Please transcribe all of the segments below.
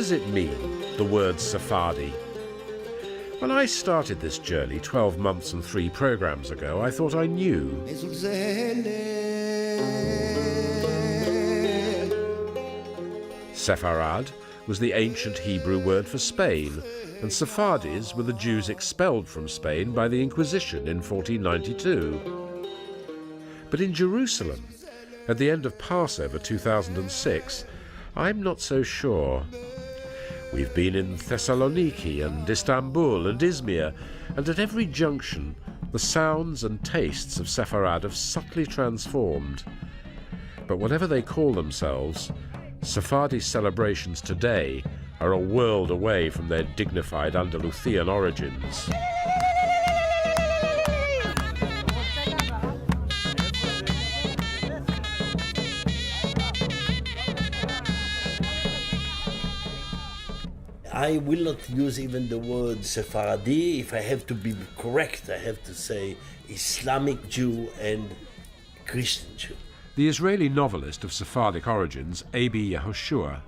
does it mean, the word Sephardi? When I started this journey 12 months and 3 programs ago, I thought I knew. Sepharad was the ancient Hebrew word for Spain, and Sephardis were the Jews expelled from Spain by the Inquisition in 1492. But in Jerusalem, at the end of Passover 2006, I'm not so sure. We've been in Thessaloniki and Istanbul and Izmir, and at every junction, the sounds and tastes of Sepharad have subtly transformed. But whatever they call themselves, Sephardi celebrations today are a world away from their dignified Andalusian origins. I will not use even the word Sephardi. If I have to be correct, I have to say Islamic Jew and Christian Jew. The Israeli novelist of Sephardic origins, A.B. Yehoshua.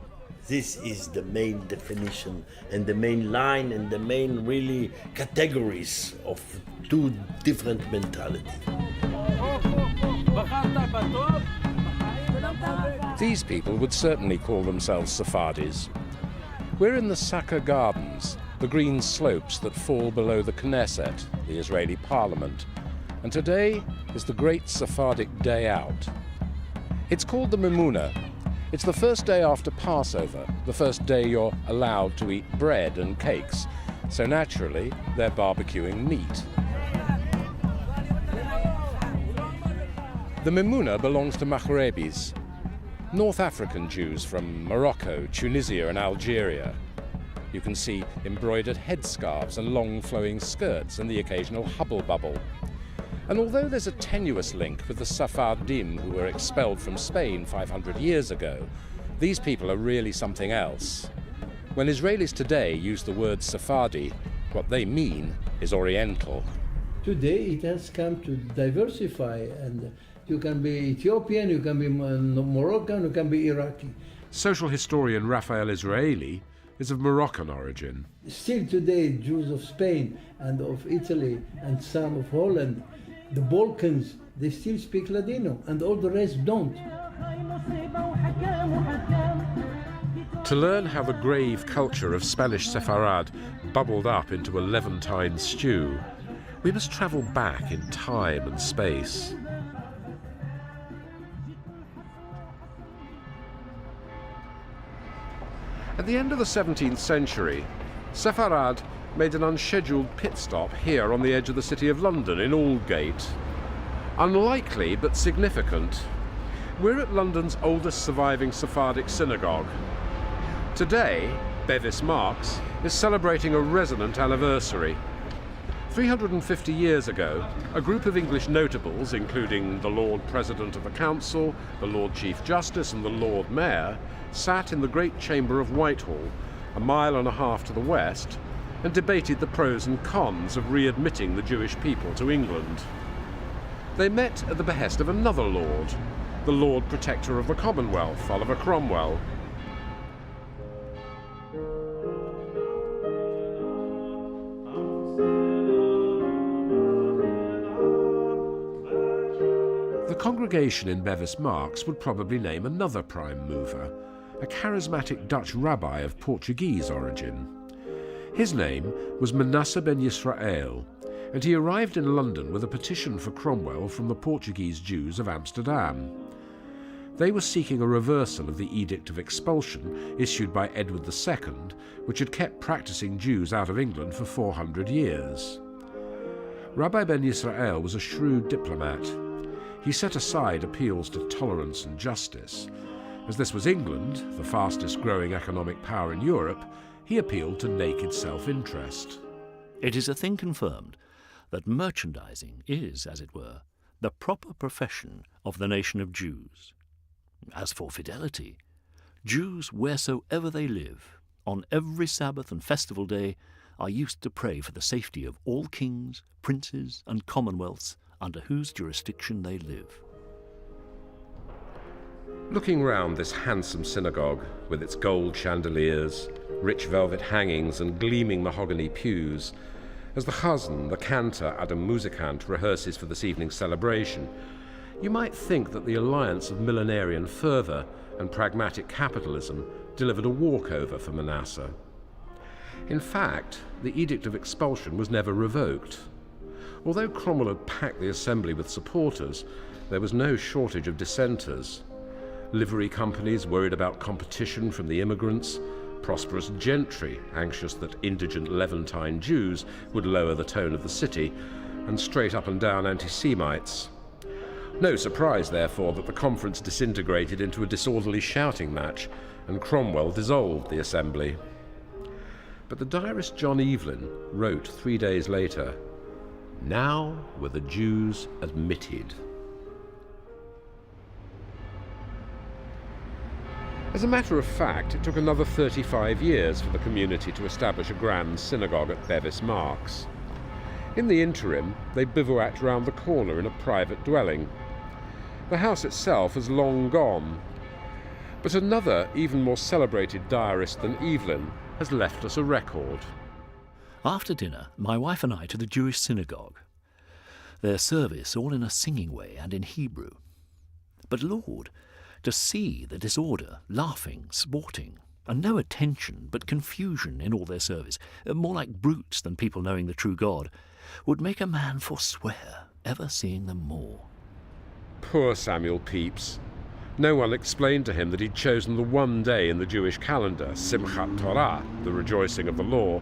This is the main definition and the main line and the main really categories of two different mentalities. These people would certainly call themselves Sephardis. We're in the Saka Gardens, the green slopes that fall below the Knesset, the Israeli parliament, and today is the great Sephardic day out. It's called the Mimuna. It's the first day after Passover, the first day you're allowed to eat bread and cakes, so naturally they're barbecuing meat. The Mimuna belongs to Maghrebis, North African Jews from Morocco, Tunisia and Algeria. You can see embroidered headscarves and long flowing skirts and the occasional hubble-bubble. And although there's a tenuous link with the Sephardim who were expelled from Spain 500 years ago, these people are really something else. When Israelis today use the word Sephardi, what they mean is Oriental. Today it has come to diversify, and you can be Ethiopian, you can be Moroccan, you can be Iraqi. Social historian Raphael Israeli is of Moroccan origin. Still today, Jews of Spain and of Italy and some of Holland, the Balkans, they still speak Ladino, and all the rest don't. To learn how the grave culture of Spanish Sepharad bubbled up into a Levantine stew, we must travel back in time and space. At the end of the 17th century, Sepharad made an unscheduled pit stop here on the edge of the city of London in Aldgate. Unlikely but significant. We're at London's oldest surviving Sephardic synagogue. Today, Bevis Marks is celebrating a resonant anniversary. 350 years ago, a group of English notables, including the Lord President of the Council, the Lord Chief Justice and the Lord Mayor, sat in the Great Chamber of Whitehall, a mile and a half to the west, and debated the pros and cons of readmitting the Jewish people to England. They met at the behest of another lord, the Lord Protector of the Commonwealth, Oliver Cromwell. The congregation in Bevis Marks would probably name another prime mover, a charismatic Dutch rabbi of Portuguese origin. His name was Manasseh ben Yisrael, and he arrived in London with a petition for Cromwell from the Portuguese Jews of Amsterdam. They were seeking a reversal of the Edict of Expulsion issued by Edward II, which had kept practicing Jews out of England for 400 years. Rabbi ben Yisrael was a shrewd diplomat. He set aside appeals to tolerance and justice. As this was England, the fastest growing economic power in Europe, he appealed to naked self-interest. It is a thing confirmed that merchandising is, as it were, the proper profession of the nation of Jews. As for fidelity, Jews, wheresoever they live, on every Sabbath and festival day, are used to pray for the safety of all kings, princes, and commonwealths under whose jurisdiction they live. Looking round this handsome synagogue, with its gold chandeliers, rich velvet hangings and gleaming mahogany pews, as the chazan, the cantor Adam Musikant, rehearses for this evening's celebration, you might think that the alliance of millenarian fervour and pragmatic capitalism delivered a walkover for Manasseh. In fact, the Edict of Expulsion was never revoked. Although Cromwell had packed the assembly with supporters, there was no shortage of dissenters. Livery companies worried about competition from the immigrants, prosperous gentry anxious that indigent Levantine Jews would lower the tone of the city, and straight up and down anti-Semites. No surprise, therefore, that the conference disintegrated into a disorderly shouting match, and Cromwell dissolved the assembly. But the diarist John Evelyn wrote 3 days later, "Now were the Jews admitted." As a matter of fact, it took another 35 years for the community to establish a grand synagogue at Bevis Marks. In the interim, they bivouacked round the corner in a private dwelling. The house itself has long gone, but another, even more celebrated diarist than Evelyn has left us a record. After dinner, my wife and I to the Jewish synagogue. Their service all in a singing way and in Hebrew. But Lord, to see the disorder, laughing, sporting, and no attention but confusion in all their service, more like brutes than people knowing the true God, would make a man forswear ever seeing them more. Poor Samuel Pepys. No one explained to him that he'd chosen the one day in the Jewish calendar, Simchat Torah, the rejoicing of the law,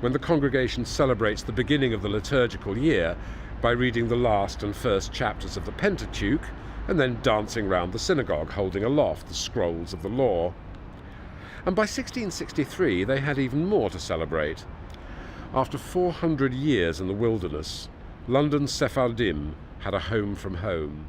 when the congregation celebrates the beginning of the liturgical year by reading the last and first chapters of the Pentateuch and then dancing round the synagogue holding aloft the scrolls of the law. And by 1663 they had even more to celebrate. After 400 years in the wilderness, London's Sephardim had a home from home.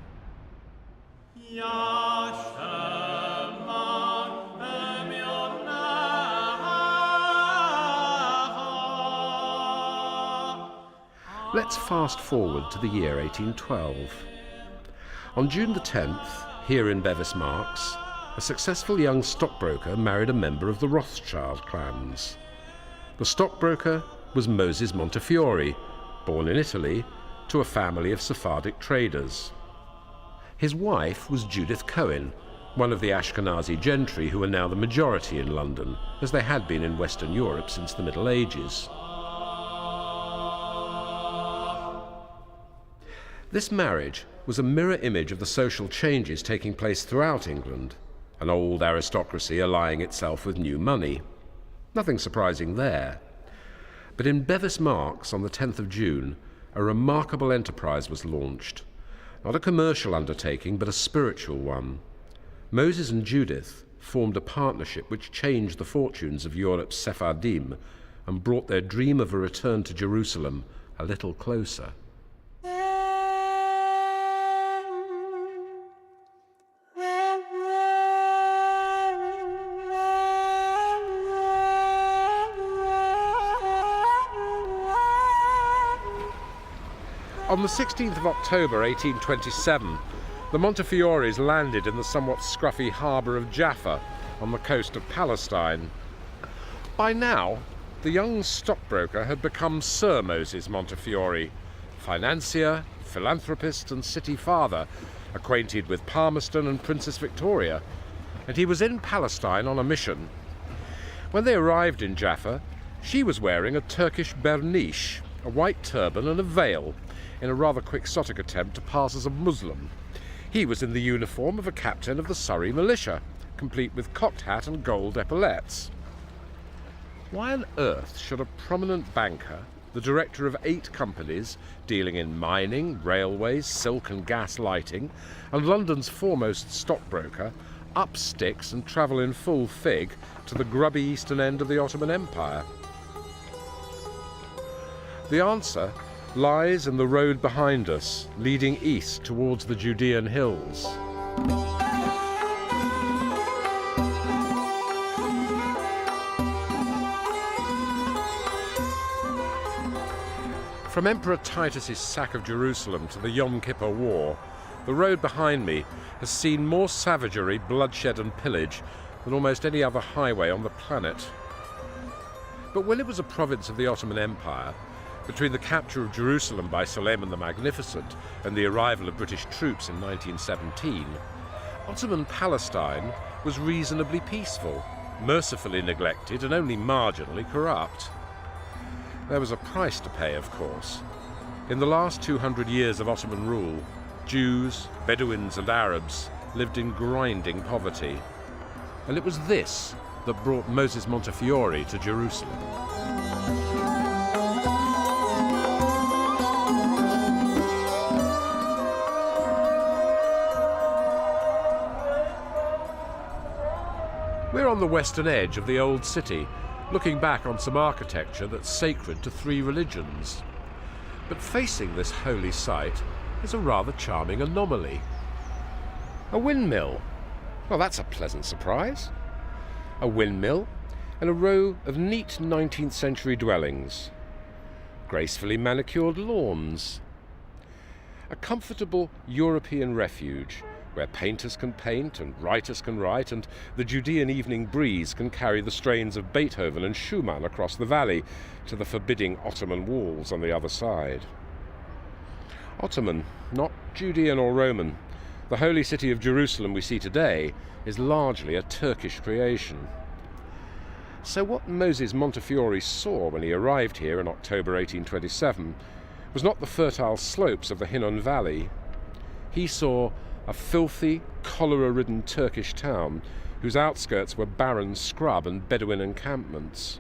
Let's fast forward to the year 1812. On June the 10th, here in Bevis Marks, a successful young stockbroker married a member of the Rothschild clans. The stockbroker was Moses Montefiore, born in Italy, to a family of Sephardic traders. His wife was Judith Cohen, one of the Ashkenazi gentry who are now the majority in London, as they had been in Western Europe since the Middle Ages. This marriage was a mirror image of the social changes taking place throughout England, an old aristocracy allying itself with new money. Nothing surprising there. But in Bevis Marks on the 10th of June, a remarkable enterprise was launched. Not a commercial undertaking, but a spiritual one. Moses and Judith formed a partnership which changed the fortunes of Europe's Sephardim and brought their dream of a return to Jerusalem a little closer. On the 16th of October 1827, the Montefiores landed in the somewhat scruffy harbour of Jaffa on the coast of Palestine. By now, the young stockbroker had become Sir Moses Montefiore, financier, philanthropist and city father, acquainted with Palmerston and Princess Victoria, and he was in Palestine on a mission. When they arrived in Jaffa, she was wearing a Turkish berniche, a white turban and a veil, in a rather quixotic attempt to pass as a Muslim. He was in the uniform of a captain of the Surrey militia, complete with cocked hat and gold epaulettes. Why on earth should a prominent banker, the director of 8 companies dealing in mining, railways, silk and gas lighting, and London's foremost stockbroker, up sticks and travel in full fig to the grubby eastern end of the Ottoman Empire? The answer lies in the road behind us, leading east towards the Judean hills. From Emperor Titus's sack of Jerusalem to the Yom Kippur War, The road behind me has seen more savagery, bloodshed and pillage than almost any other highway on the planet. But when it was a province of the Ottoman Empire, between the capture of Jerusalem by Suleiman the Magnificent and the arrival of British troops in 1917, Ottoman Palestine was reasonably peaceful, mercifully neglected and only marginally corrupt. There was a price to pay, of course. In the last 200 years of Ottoman rule, Jews, Bedouins and Arabs lived in grinding poverty. And it was this that brought Moses Montefiore to Jerusalem. We're on the western edge of the old city, looking back on some architecture that's sacred to three religions. But facing this holy site is a rather charming anomaly. A windmill. Well, that's a pleasant surprise. A windmill and a row of neat 19th century dwellings. Gracefully manicured lawns. A comfortable European refuge where painters can paint and writers can write and the Judean evening breeze can carry the strains of Beethoven and Schumann across the valley to the forbidding Ottoman walls on the other side. Ottoman, not Judean or Roman. The holy city of Jerusalem we see today is largely a Turkish creation. So what Moses Montefiore saw when he arrived here in October 1827 was not the fertile slopes of the Hinnon Valley. He saw a filthy, cholera-ridden Turkish town whose outskirts were barren scrub and Bedouin encampments.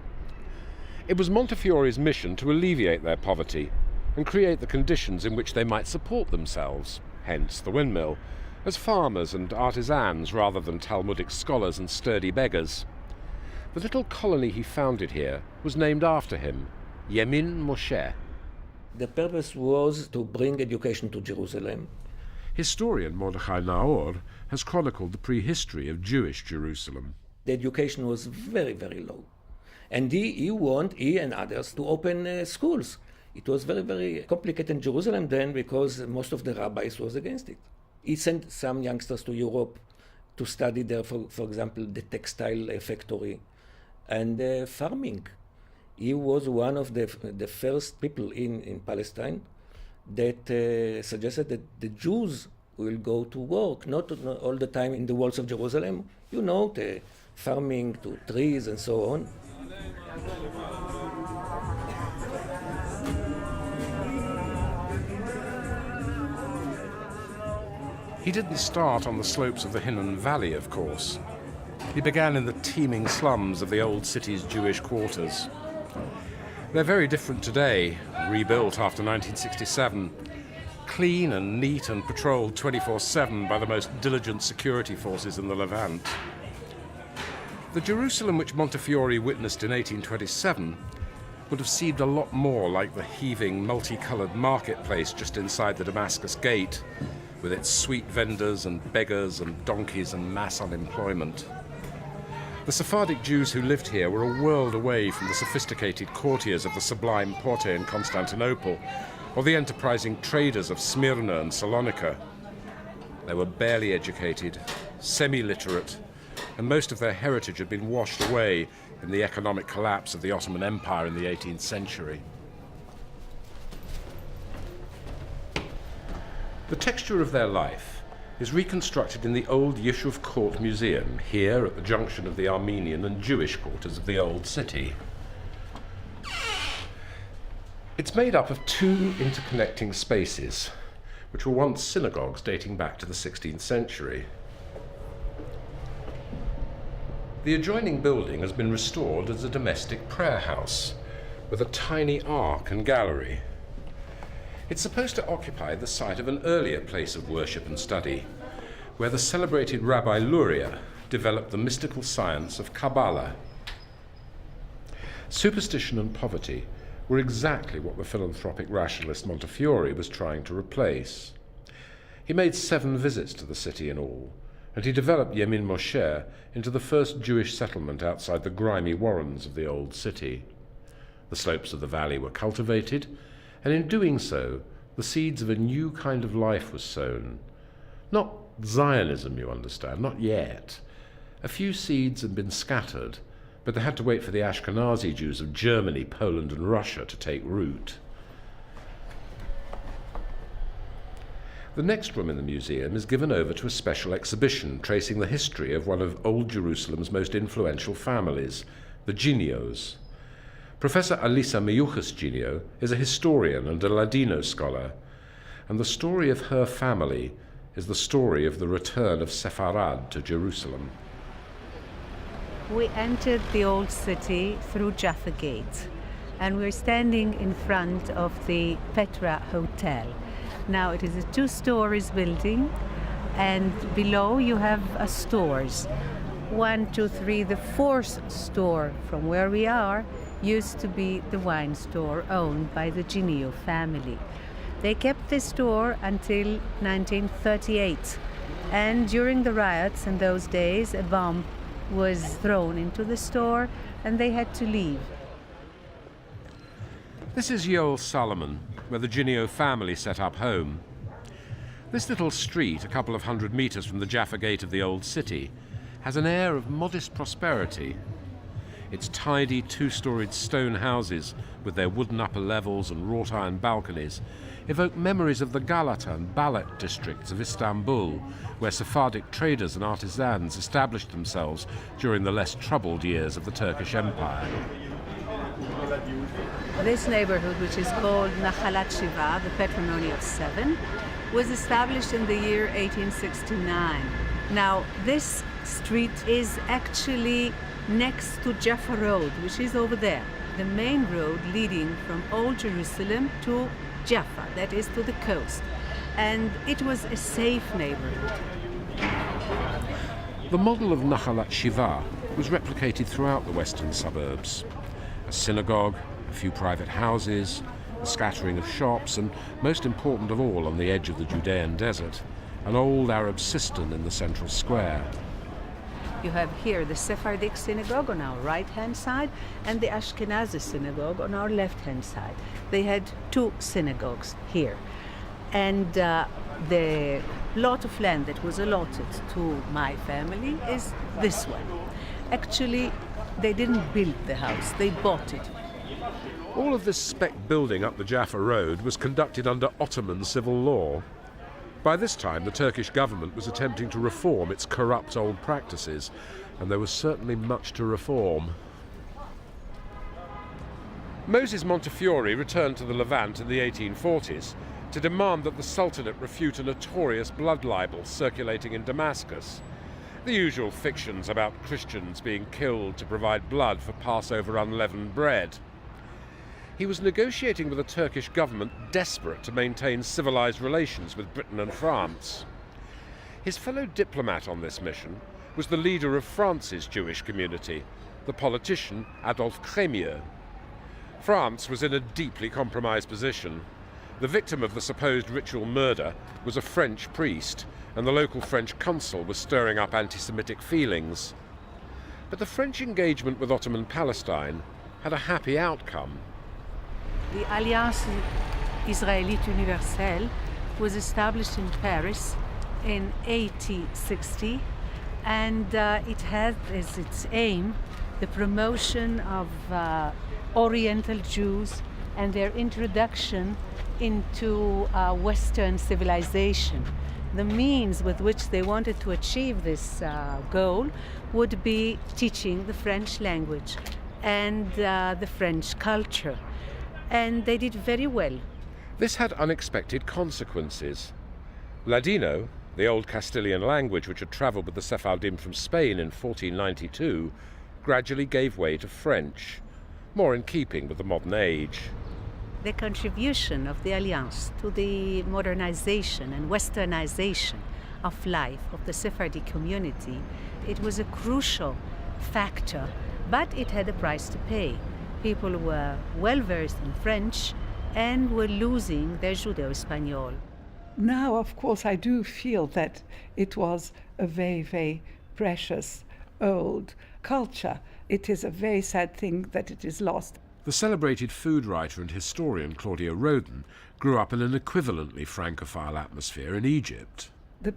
It was Montefiore's mission to alleviate their poverty and create the conditions in which they might support themselves, hence the windmill, as farmers and artisans rather than Talmudic scholars and sturdy beggars. The little colony he founded here was named after him, Yemin Moshe. The purpose was to bring education to Jerusalem. Historian Mordechai Naor has chronicled the prehistory of Jewish Jerusalem. The education was very, very low. And he and others to open schools. It was very, very complicated in Jerusalem then because most of the rabbis was against it. He sent some youngsters to Europe to study there, for example, the textile factory and farming. He was one of the first people in Palestine that suggested that the Jews will go to work, not all the time in the walls of Jerusalem, the farming to trees and so on. He didn't start on the slopes of the Hinnon Valley, of course. He began in the teeming slums of the old city's Jewish quarters. They're very different today, rebuilt after 1967, clean and neat and patrolled 24/7 by the most diligent security forces in the Levant. The Jerusalem which Montefiore witnessed in 1827 would have seemed a lot more like the heaving, multicolored marketplace just inside the Damascus Gate, with its sweet vendors and beggars and donkeys and mass unemployment. The Sephardic Jews who lived here were a world away from the sophisticated courtiers of the Sublime Porte in Constantinople, or the enterprising traders of Smyrna and Salonika. They were barely educated, semi-literate, and most of their heritage had been washed away in the economic collapse of the Ottoman Empire in the 18th century. The texture of their life is reconstructed in the old Yishuv Court Museum, here at the junction of the Armenian and Jewish quarters of the old city. It's made up of two interconnecting spaces, which were once synagogues dating back to the 16th century. The adjoining building has been restored as a domestic prayer house, with a tiny ark and gallery. It's supposed to occupy the site of an earlier place of worship and study, where the celebrated Rabbi Luria developed the mystical science of Kabbalah. Superstition and poverty were exactly what the philanthropic rationalist Montefiore was trying to replace. He made 7 visits to the city in all, and he developed Yemin Moshe into the first Jewish settlement outside the grimy warrens of the old city. The slopes of the valley were cultivated, and in doing so, the seeds of a new kind of life was sown, Not Zionism, you understand, not yet. A few seeds had been scattered, but they had to wait for the Ashkenazi Jews of Germany, Poland and Russia to take root. The next room in the museum is given over to a special exhibition tracing the history of one of Old Jerusalem's most influential families, the Ginios. Professor Alisa Miyuchas-Ginio is a historian and a Ladino scholar, and the story of her family is the story of the return of Sepharad to Jerusalem. We entered the old city through Jaffa Gate, and we're standing in front of the Petra Hotel. Now it is a 2-story building, and below you have stores. 1, 2, 3, the 4th store from where we are used to be the wine store owned by the Ginio family. They kept this store until 1938, and during the riots in those days a bomb was thrown into the store and they had to leave. This is Yoel Salomon, where the Ginio family set up home. This little street, a couple of 100 meters from the Jaffa Gate of the old city, has an air of modest prosperity. Its tidy 2-storied stone houses, with their wooden upper levels and wrought iron balconies, evoke memories of the Galata and Balat districts of Istanbul, where Sephardic traders and artisans established themselves during the less troubled years of the Turkish Empire. This neighborhood, which is called Nahalat Shiva, the patrimony of 7, was established in the year 1869. Now, this street is actually next to Jaffa Road, which is over there, the main road leading from Old Jerusalem to Jaffa, that is to the coast. And it was a safe neighborhood. The model of Nahalat Shiva was replicated throughout the western suburbs. A synagogue, a few private houses, a scattering of shops, and most important of all on the edge of the Judean desert, an old Arab cistern in the central square. You have here the Sephardic synagogue on our right-hand side and the Ashkenazi synagogue on our left-hand side. They had 2 synagogues here. And the lot of land that was allotted to my family is this one. Actually, they didn't build the house, they bought it. All of this spec building up the Jaffa Road was conducted under Ottoman civil law. By this time, the Turkish government was attempting to reform its corrupt old practices, and there was certainly much to reform. Moses Montefiore returned to the Levant in the 1840s to demand that the Sultanate refute a notorious blood libel circulating in Damascus. The usual fictions about Christians being killed to provide blood for Passover unleavened bread. He was negotiating with the Turkish government desperate to maintain civilized relations with Britain and France. His fellow diplomat on this mission was the leader of France's Jewish community, the politician Adolphe Crémieux. France was in a deeply compromised position. The victim of the supposed ritual murder was a French priest, and the local French consul was stirring up anti-Semitic feelings. But the French engagement with Ottoman Palestine had a happy outcome. The Alliance Israélite Universelle was established in Paris in 1860, and it had as its aim the promotion of Oriental Jews and their introduction into Western civilization. The means with which they wanted to achieve this goal would be teaching the French language and the French culture. And they did very well. This had unexpected consequences. Ladino, the old Castilian language which had travelled with the Sephardim from Spain in 1492, gradually gave way to French, more in keeping with the modern age. The contribution of the Alliance to the modernization and westernization of life of the Sephardic community, it was a crucial factor, but it had a price to pay. People were well versed in French and were losing their Judeo-Espanol. Now, of course, I do feel that it was a very, very precious old culture. It is a very sad thing that it is lost. The celebrated food writer and historian Claudia Roden grew up in an equivalently Francophile atmosphere in Egypt. The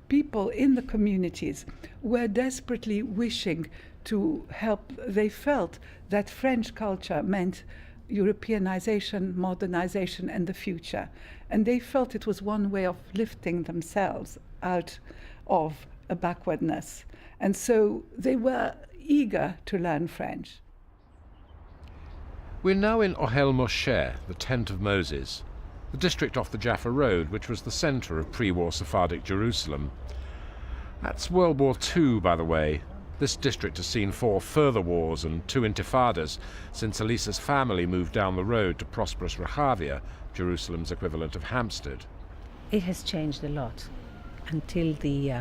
people in the communities were desperately wishing to help. They felt that French culture meant Europeanization, modernization, and the future. And they felt it was one way of lifting themselves out of a backwardness. And so they were eager to learn French. We're now in Ohel Moshe, the Tent of Moses, the district off the Jaffa Road, which was the centre of pre-war Sephardic Jerusalem. That's World War II, by the way. This district has seen 4 further wars and 2 intifadas since Elisa's family moved down the road to prosperous Rehavia, Jerusalem's equivalent of Hampstead. It has changed a lot. Until the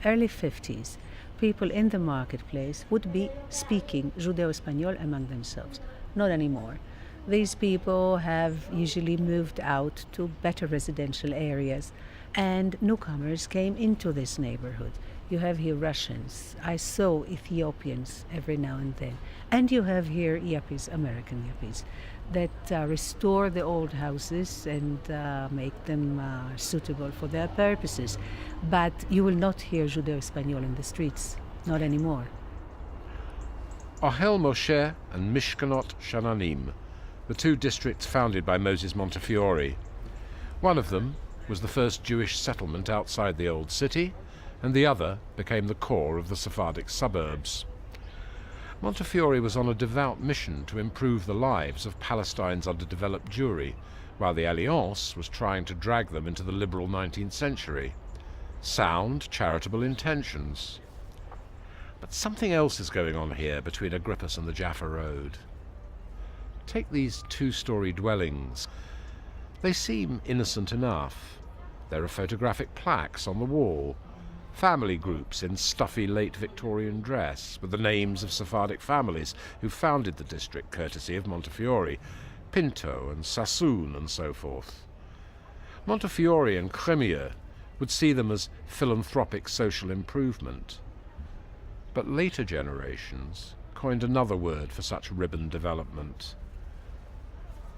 early 50s, people in the marketplace would be speaking Judeo-Espanol among themselves. Not anymore. These people have usually moved out to better residential areas, and newcomers came into this neighborhood. You have here Russians. I saw Ethiopians every now and then. And you have here yuppies, American yuppies, that restore the old houses and make them suitable for their purposes. But you will not hear Judeo-Espanol in the streets, not anymore. Ohel Moshe and Mishkanot Shananim, the 2 districts founded by Moses Montefiore. One of them was the first Jewish settlement outside the old city, and the other became the core of the Sephardic suburbs. Montefiore was on a devout mission to improve the lives of Palestine's underdeveloped Jewry, while the Alliance was trying to drag them into the liberal 19th century. Sound, charitable intentions. But something else is going on here between Agrippus and the Jaffa Road. Take these 2-story dwellings. They seem innocent enough. There are photographic plaques on the wall, family groups in stuffy late Victorian dress with the names of Sephardic families who founded the district courtesy of Montefiore, Pinto and Sassoon and so forth. Montefiore and Crémieux would see them as philanthropic social improvement. But later generations coined another word for such ribbon development.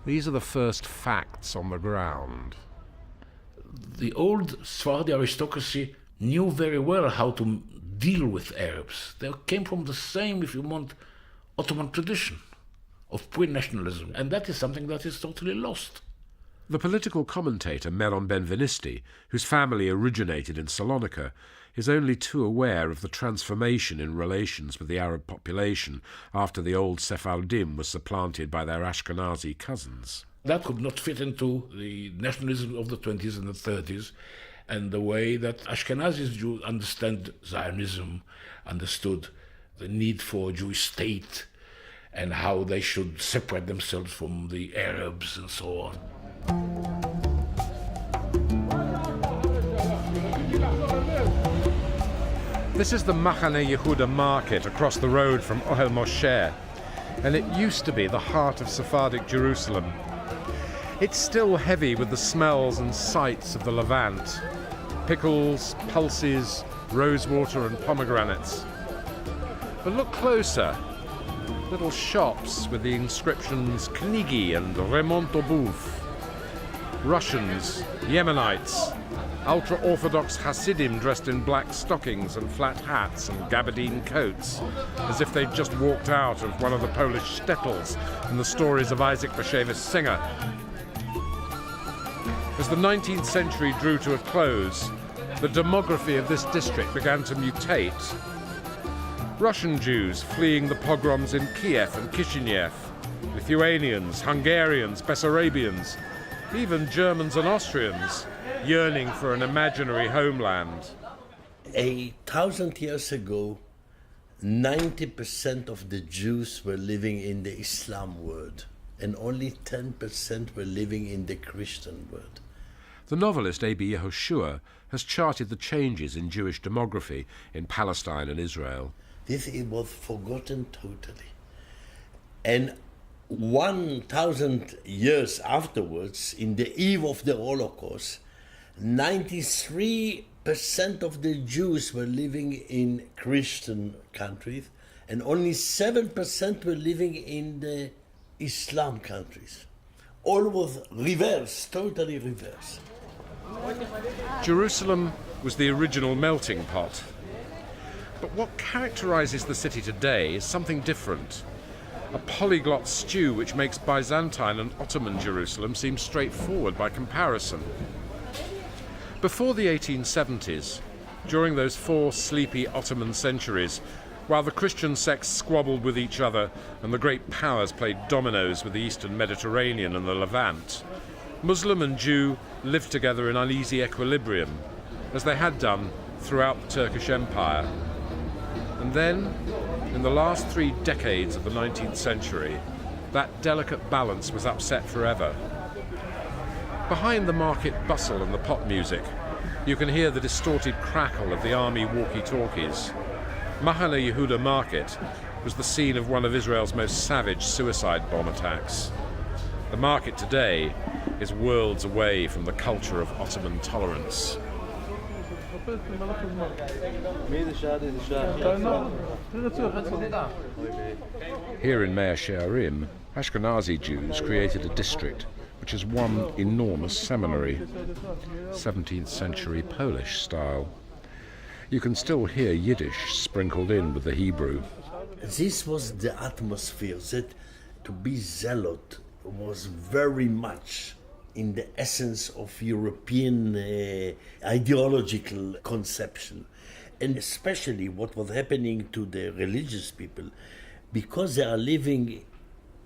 These are the first facts on the ground. The old Sephardi aristocracy knew very well how to deal with Arabs. They came from the same, if you want, Ottoman tradition of pre-nationalism, and that is something that is totally lost. The political commentator Meron Benvenisti, whose family originated in Salonika, is only too aware of the transformation in relations with the Arab population after the old Sephardim was supplanted by their Ashkenazi cousins. That could not fit into the nationalism of the 20s and the 30s, and the way that Ashkenazi Jews understand Zionism, understood the need for a Jewish state, and how they should separate themselves from the Arabs and so on. This is the Machane Yehuda market across the road from Ohel Moshe, and it used to be the heart of Sephardic Jerusalem. It's still heavy with the smells and sights of the Levant. Pickles, pulses, rosewater and pomegranates. But look closer. Little shops with the inscriptions Knigi and Remont Obouf. Russians, Yemenites, ultra-Orthodox Hasidim dressed in black stockings and flat hats and gabardine coats, as if they'd just walked out of one of the Polish shtetls in the stories of Isaac Bashevis Singer. As the 19th century drew to a close, the demography of this district began to mutate. Russian Jews fleeing the pogroms in Kiev and Kishinev, Lithuanians, Hungarians, Bessarabians, even Germans and Austrians yearning for an imaginary homeland. 1,000 years ago, 90% of the Jews were living in the Islam world, and only 10% were living in the Christian world. The novelist A.B. Yehoshua has charted the changes in Jewish demography in Palestine and Israel. This it was forgotten totally. And 1,000 years afterwards, in the eve of the Holocaust, 93% of the Jews were living in Christian countries, and only 7% were living in the Islam countries. All was reversed, totally reversed. Jerusalem was the original melting pot. But what characterizes the city today is something different. A polyglot stew which makes Byzantine and Ottoman Jerusalem seem straightforward by comparison. Before the 1870s, during those 4 sleepy Ottoman centuries, while the Christian sects squabbled with each other and the great powers played dominoes with the Eastern Mediterranean and the Levant, Muslim and Jew lived together in uneasy equilibrium, as they had done throughout the Turkish Empire. And then, in the last 3 decades of the 19th century, that delicate balance was upset forever. Behind the market bustle and the pop music, you can hear the distorted crackle of the army walkie-talkies. Mahane Yehuda Market was the scene of one of Israel's most savage suicide bomb attacks. The market today is worlds away from the culture of Ottoman tolerance. Here in Mea Shearim, Ashkenazi Jews created a district which is one enormous seminary, 17th century Polish style. You can still hear Yiddish sprinkled in with the Hebrew. This was the atmosphere that to be zealot was very much in the essence of European ideological conception. And especially what was happening to the religious people, because they are living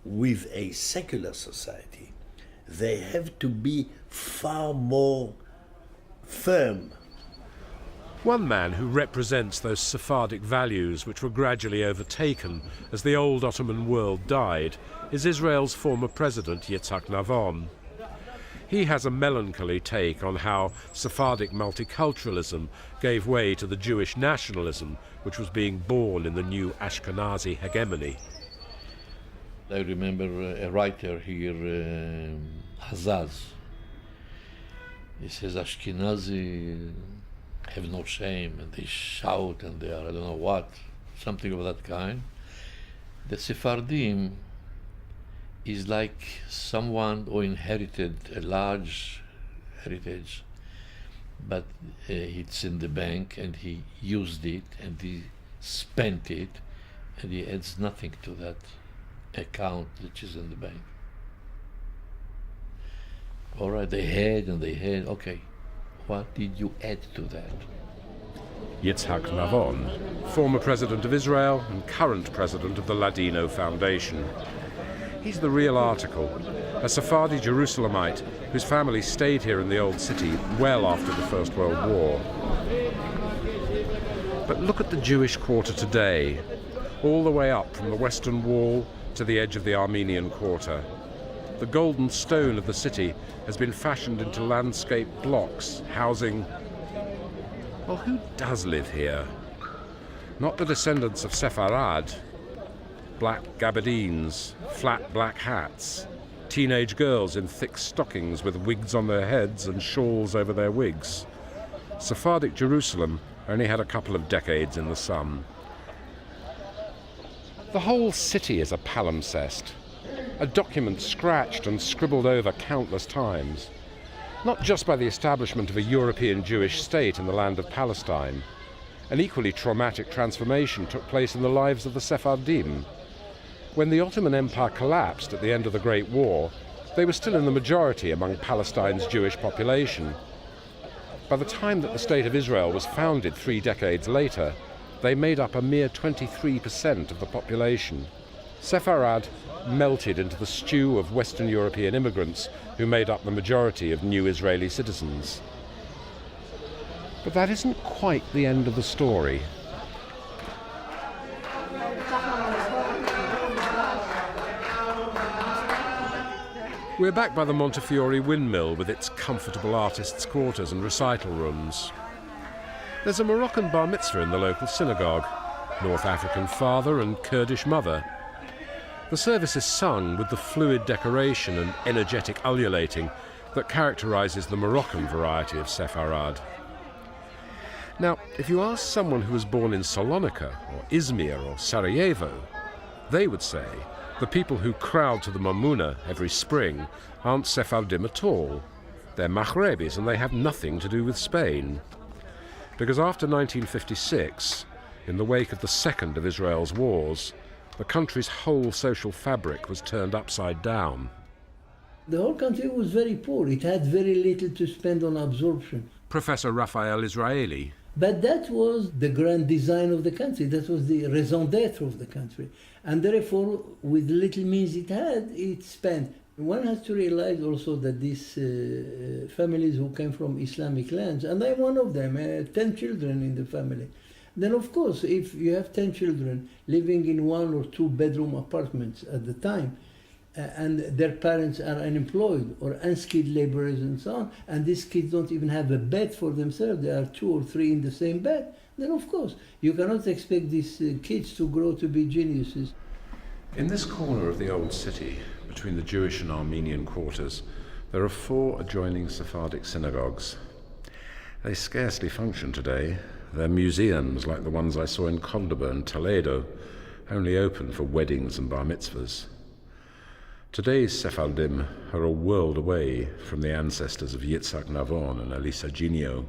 with a secular society, they have to be far more firm. One man who represents those Sephardic values which were gradually overtaken as the old Ottoman world died is Israel's former president Yitzhak Navon. He has a melancholy take on how Sephardic multiculturalism gave way to the Jewish nationalism which was being born in the new Ashkenazi hegemony. I remember a writer here, Hazaz. He says Ashkenazi have no shame and they shout and they are I don't know what, something of that kind. The Sephardim is like someone who inherited a large heritage, but it's in the bank and he used it and he spent it and he adds nothing to that account which is in the bank. All right, they had and they had, okay, what did you add to that? Yitzhak Navon, former president of Israel and current president of the Ladino Foundation. He's the real article, a Sephardi Jerusalemite whose family stayed here in the old city well after the First World War. But look at the Jewish quarter today, all the way up from the Western Wall to the edge of the Armenian Quarter. The golden stone of the city has been fashioned into landscape blocks housing... Well, who does live here? Not the descendants of Sepharad. Black gabardines, flat black hats, teenage girls in thick stockings with wigs on their heads and shawls over their wigs. Sephardic Jerusalem only had a couple of decades in the sun. The whole city is a palimpsest, a document scratched and scribbled over countless times, not just by the establishment of a European Jewish state in the land of Palestine. An equally traumatic transformation took place in the lives of the Sephardim. When the Ottoman Empire collapsed at the end of the Great War, they were still in the majority among Palestine's Jewish population. By the time that the State of Israel was founded 3 decades later, they made up a mere 23% of the population. Sepharad melted into the stew of Western European immigrants who made up the majority of new Israeli citizens. But that isn't quite the end of the story. We're back by the Montefiore windmill with its comfortable artists' quarters and recital rooms. There's a Moroccan bar mitzvah in the local synagogue, North African father and Kurdish mother. The service is sung with the fluid decoration and energetic ululating that characterizes the Moroccan variety of Sepharad. Now, if you ask someone who was born in Salonika or Izmir or Sarajevo, they would say the people who crowd to the Mamuna every spring aren't Sephardim at all. They're Maghrebis and they have nothing to do with Spain. Because after 1956, in the wake of the second of Israel's wars, the country's whole social fabric was turned upside down. The whole country was very poor. It had very little to spend on absorption. Professor Raphael Israeli. But that was the grand design of the country. That was the raison d'etre of the country. And therefore, with the little means it had, it spent. One has to realize also that these families who came from Islamic lands, and I'm one of them, 10 children in the family. Then of course, if you have 10 children living in 1 or 2 bedroom apartments at the time, and their parents are unemployed or unskilled laborers and so on, and these kids don't even have a bed for themselves, there are 2 or 3 in the same bed, then of course, you cannot expect these kids to grow to be geniuses. In this corner of the old city, between the Jewish and Armenian quarters, there are 4 adjoining Sephardic synagogues. They scarcely function today. They're museums like the ones I saw in Cordoba and Toledo, only open for weddings and bar mitzvahs. Today's Sephardim are a world away from the ancestors of Yitzhak Navon and Elisa Ginio.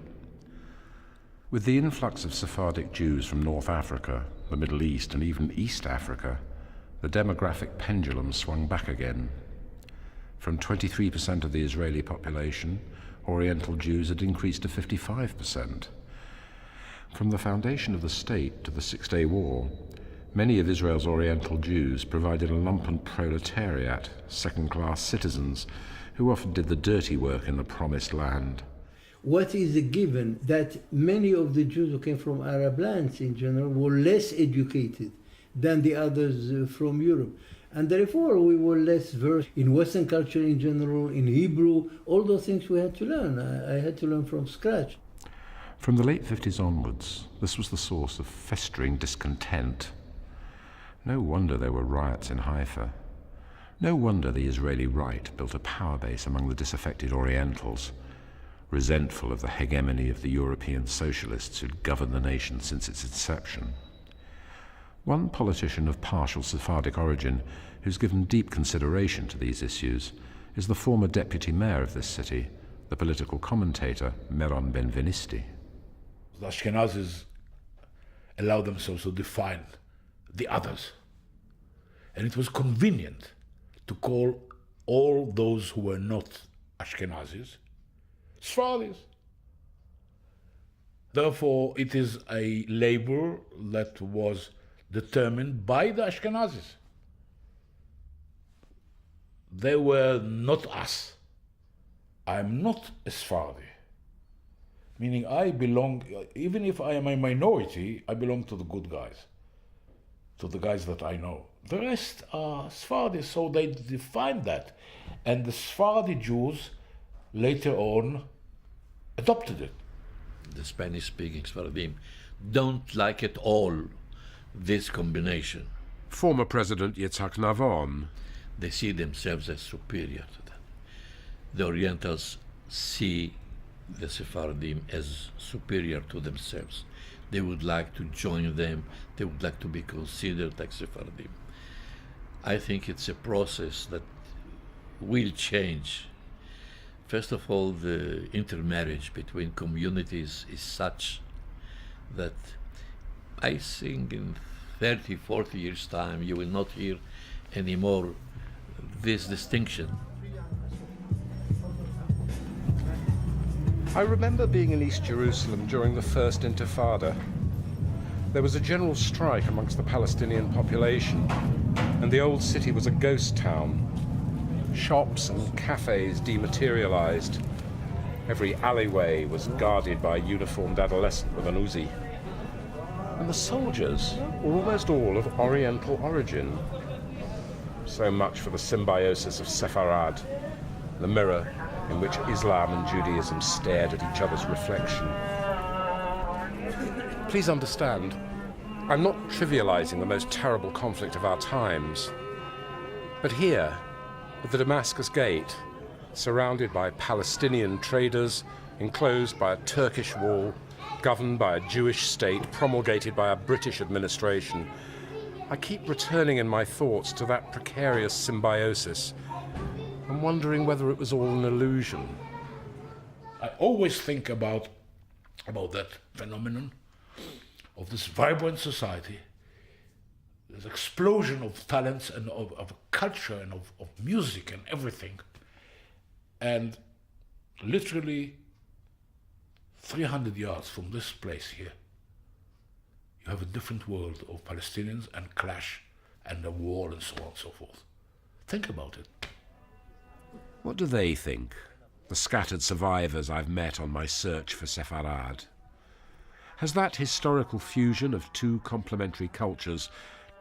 With the influx of Sephardic Jews from North Africa, the Middle East, and even East Africa, the demographic pendulum swung back again. From 23% of the Israeli population, Oriental Jews had increased to 55%. From the foundation of the state to the Six-Day War, many of Israel's Oriental Jews provided a lumpen proletariat, second-class citizens, who often did the dirty work in the Promised Land. What is a given that many of the Jews who came from Arab lands in general were less educated than the others from Europe. And therefore we were less versed in Western culture in general, in Hebrew, all those things we had to learn. I had to learn from scratch. From the late 50s onwards, this was the source of festering discontent. No wonder there were riots in Haifa. No wonder the Israeli right built a power base among the disaffected Orientals, resentful of the hegemony of the European socialists who'd governed the nation since its inception. One politician of partial Sephardic origin who's given deep consideration to these issues is the former deputy mayor of this city, the political commentator Meron Benvenisti. The Ashkenazis allowed themselves to define the others. And it was convenient to call all those who were not Ashkenazis Sfaradis. Therefore, it is a label that was determined by the Ashkenazis. They were not us. I'm not a Sephardi. Meaning I belong, even if I am a minority, I belong to the good guys, to the guys that I know. The rest are Sephardi, so they defined that. And the Sephardi Jews later on adopted it. The Spanish-speaking Sephardim don't like at all this combination. Former President Yitzhak Navon. They see themselves as superior to them. The Orientals see the Sephardim as superior to themselves. They would like to join them. They would like to be considered like Sephardim. I think it's a process that will change. First of all, the intermarriage between communities is such that I think in 30, 40 years' time, you will not hear anymore this distinction. I remember being in East Jerusalem during the First Intifada. There was a general strike amongst the Palestinian population, and the old city was a ghost town. Shops and cafes dematerialized. Every alleyway was guarded by a uniformed adolescent with an Uzi. And the soldiers were almost all of Oriental origin. So much for the symbiosis of Sepharad, the mirror in which Islam and Judaism stared at each other's reflection. Please understand, I'm not trivializing the most terrible conflict of our times. But here, at the Damascus Gate, surrounded by Palestinian traders, enclosed by a Turkish wall, governed by a Jewish state, promulgated by a British administration, I keep returning in my thoughts to that precarious symbiosis and wondering whether it was all an illusion, I always think about that phenomenon of this vibrant society, this explosion of talents and of culture and of music and everything. And literally 300 yards from this place here, you have a different world of Palestinians and clash and a war and so on and so forth. Think about it. What do they think, the scattered survivors I've met on my search for Sepharad? Has that historical fusion of two complementary cultures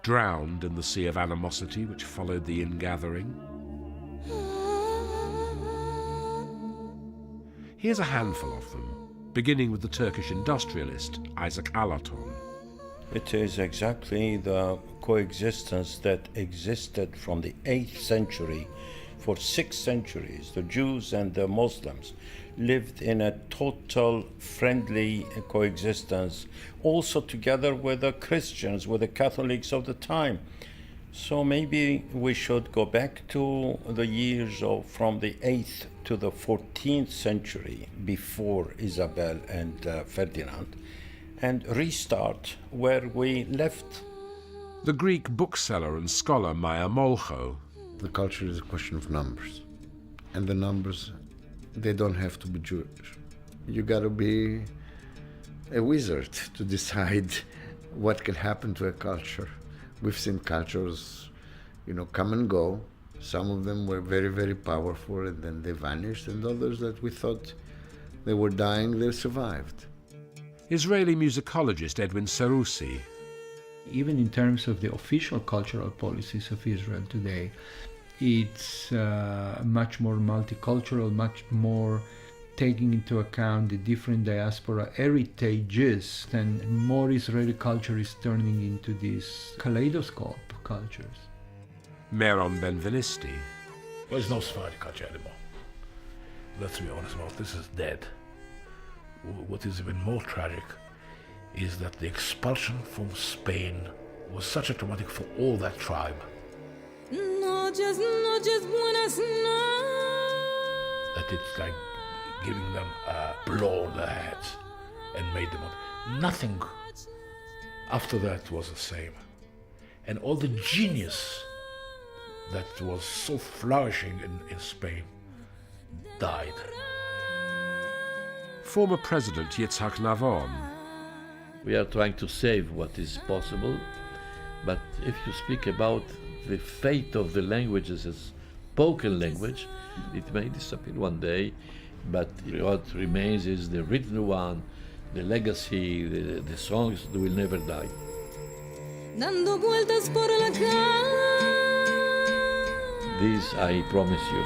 drowned in the sea of animosity which followed the ingathering? Here's a handful of them, beginning with the Turkish industrialist Isaac Alaton. It is exactly the coexistence that existed from the 8th century. For 6 centuries, the Jews and the Muslims lived in a total friendly coexistence, also together with the Christians, with the Catholics of the time. So maybe we should go back to the years from the 8th to the 14th century, before Isabel and Ferdinand, and restart where we left. The Greek bookseller and scholar Maya Molcho. The culture is a question of numbers. And the numbers, they don't have to be Jewish. You gotta be a wizard to decide what can happen to a culture. We've seen cultures, come and go. Some of them were very, very powerful and then they vanished, and others that we thought they were dying, they survived. Israeli musicologist Edwin Seroussi. Even in terms of the official cultural policies of Israel today, it's much more multicultural, much more taking into account the different diaspora heritages, and more Israeli culture is turning into these kaleidoscope cultures. Meron Benvenisti. There's no Sephardic culture anymore. Let's be honest about it. This is dead. What is even more tragic is that the expulsion from Spain was such a traumatic for all that tribe. That it's like giving them a blow on the heads and made them up. Nothing after that was the same. And all the genius that was so flourishing in Spain died. Former President Yitzhak Navon. We are trying to save what is possible, but if you speak about the fate of the languages as spoken language, it may disappear one day, but what remains is the written one, the legacy, the songs that will never die. This I promise you.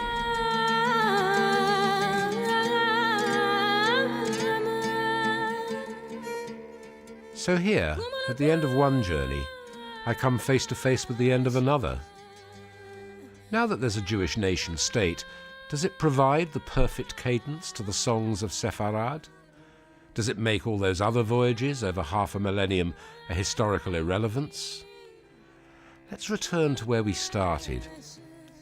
So here, at the end of one journey, I come face to face with the end of another. Now that there's a Jewish nation-state, does it provide the perfect cadence to the songs of Sepharad? Does it make all those other voyages over half a millennium a historical irrelevance? Let's return to where we started,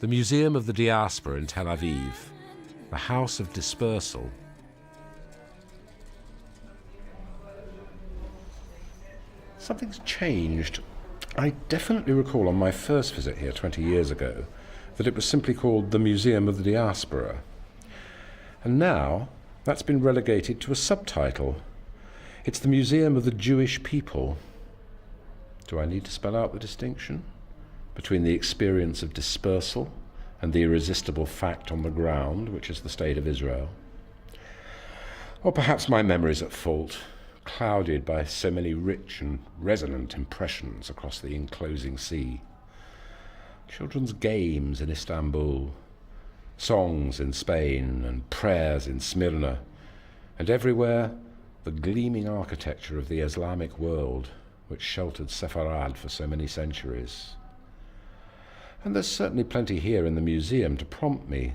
the Museum of the Diaspora in Tel Aviv, the House of Dispersal. Something's changed. I definitely recall on my first visit here 20 years ago that it was simply called the Museum of the Diaspora. And now that's been relegated to a subtitle. It's the Museum of the Jewish People. Do I need to spell out the distinction between the experience of dispersal and the irresistible fact on the ground, which is the state of Israel? Or perhaps my memory's at fault, clouded by so many rich and resonant impressions across the enclosing sea. Children's games in Istanbul, songs in Spain, and prayers in Smyrna, and everywhere the gleaming architecture of the Islamic world, which sheltered Sepharad for so many centuries. And there's certainly plenty here in the museum to prompt me.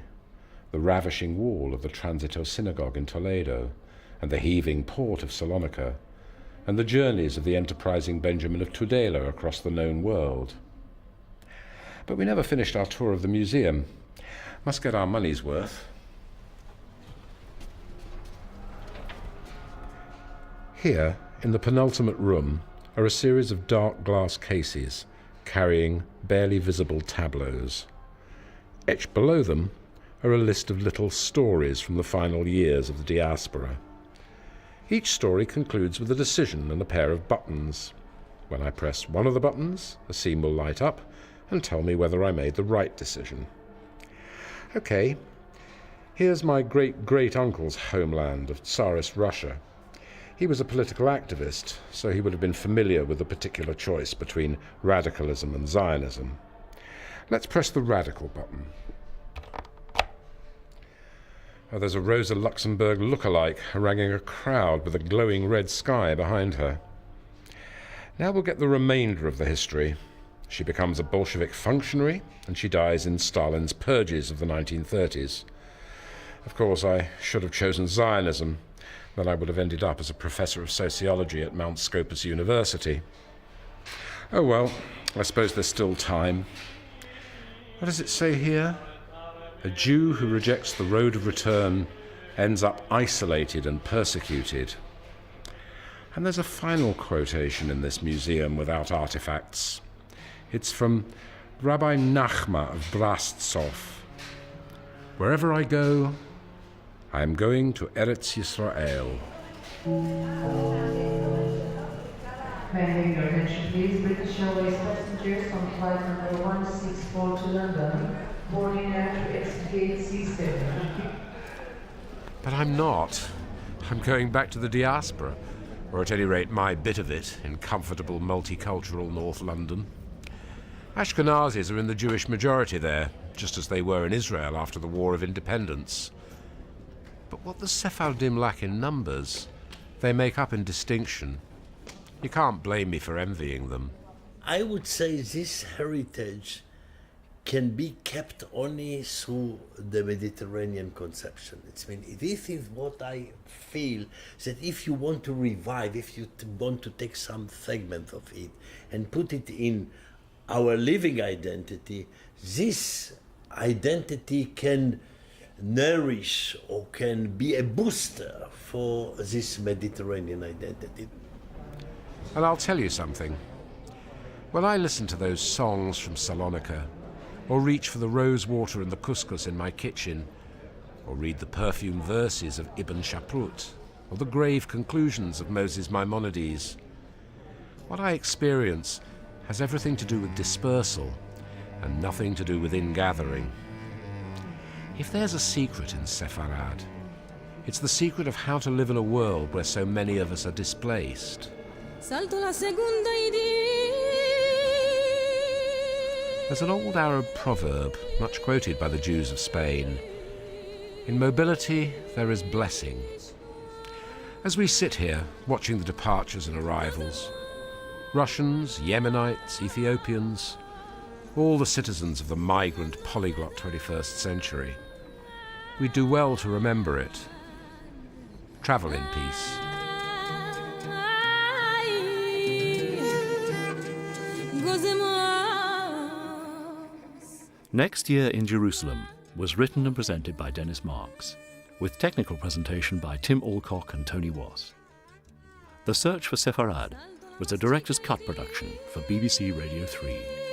The ravishing wall of the Transito Synagogue in Toledo, and the heaving port of Salonika, and the journeys of the enterprising Benjamin of Tudela across the known world. But we never finished our tour of the museum. Must get our money's worth. Here, in the penultimate room, are a series of dark glass cases carrying barely visible tableaus. Etched below them are a list of little stories from the final years of the diaspora. Each story concludes with a decision and a pair of buttons. When I press one of the buttons, a scene will light up and tell me whether I made the right decision. Okay, here's my great-great-uncle's homeland of Tsarist Russia. He was a political activist, so he would have been familiar with the particular choice between radicalism and Zionism. Let's press the radical button. Oh, there's a Rosa Luxemburg look-alike haranguing a crowd with a glowing red sky behind her. Now we'll get the remainder of the history. She becomes a Bolshevik functionary, and she dies in Stalin's purges of the 1930s. Of course, I should have chosen Zionism. Then I would have ended up as a professor of sociology at Mount Scopus University. Oh well, I suppose there's still time. What does it say here? A Jew who rejects the road of return ends up isolated and persecuted. And there's a final quotation in this museum without artifacts. It's from Rabbi Nachma of Brastsov. Wherever I go, I am going to Eretz Yisrael. May I have your attention, please? British Airways passengers on flight number 164 to London, boarding at exit gate C7. But I'm not. I'm going back to the diaspora, or at any rate my bit of it, in comfortable multicultural North London. Ashkenazis are in the Jewish majority there, just as they were in Israel after the War of Independence. But what the Sephardim lack in numbers, they make up in distinction. You can't blame me for envying them. I would say this heritage can be kept only through the Mediterranean conception. This is what I feel, that if you want to revive, if you want to take some segment of it and put it in our living identity, this identity can nourish or can be a booster for this Mediterranean identity. And I'll tell you something. When I listen to those songs from Salonika, or reach for the rose water and the couscous in my kitchen, or read the perfumed verses of Ibn Shaprut, or the grave conclusions of Moses Maimonides, what I experience has everything to do with dispersal and nothing to do with ingathering. If there's a secret in Sepharad, it's the secret of how to live in a world where so many of us are displaced. There's an old Arab proverb, much quoted by the Jews of Spain. In mobility, there is blessing. As we sit here, watching the departures and arrivals, Russians, Yemenites, Ethiopians, all the citizens of the migrant, polyglot 21st century, we do well to remember it. Travel in peace. Next Year in Jerusalem was written and presented by Dennis Marks, with technical presentation by Tim Alcock and Tony Wass. The Search for Sepharad was a director's cut production for BBC Radio 3.